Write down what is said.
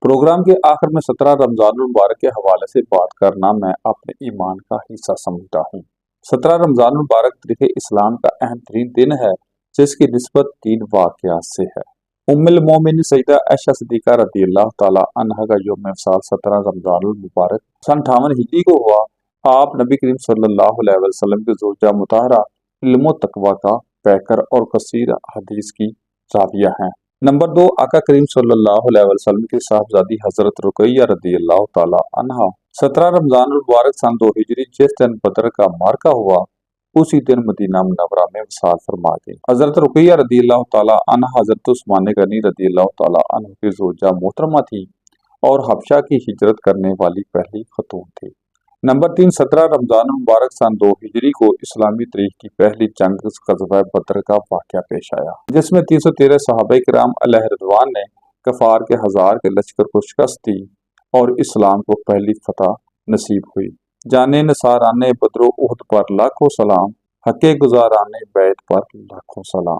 Programme کے آخر میں 17 رمضان المبارک کے حوالے سے بات کرنا میں اپنے ایمان کا حصہ سمجھتا ہوں۔ 17 رمضان المبارک تاریخ اسلام کا اہم ترین دن ہے، جس کی نسبت 3 واقعات سے ہے۔ ام المومنین سیدہ عائشہ صدیقہ رضی اللہ تعالی عنہا کا یوم وصال 17 رمضان المبارک 58 ہجری کو ہوا۔ آپ نبی کریم صلی اللہ علیہ وسلم کے زوجہ مطہرہ، علم و تقوی کا پیکر اور کثیر حدیث کی راویہ ہیں۔ نمبر 2، آقا کریم صلی اللہ علیہ وسلم کی صاحبزادی حضرت رقیہ رضی اللہ تعالی عنہا 17 رمضان المبارک سن 2 ہجری جس دن بدر کا معرکہ ہوا، اسی دن مدینہ منورہ میں وصال فرما گئی۔ حضرت رقیہ رضی اللہ تعالی عنہ حضرت عثمان غنی رضی اللہ تعالی عنہ کی زوجہ محترمہ تھی اور حبشہ کی ہجرت کرنے والی پہلی خاتون تھی۔ نمبر 3، 17 رمضان المبارک سن 2 ہجری کو اسلامی تاریخ کی پہلی جنگ غزوہ بدر کا واقعہ پیش آیا، جس میں 313 صحابہ کرام علیہ رضوان نے کفار کے 1000 کے لشکر کو شکست دی اور اسلام کو پہلی فتح نصیب ہوئی۔ جانے نثاران بدر و احد پر لاکھوں سلام، حق گزاران بیت پر لاکھوں سلام۔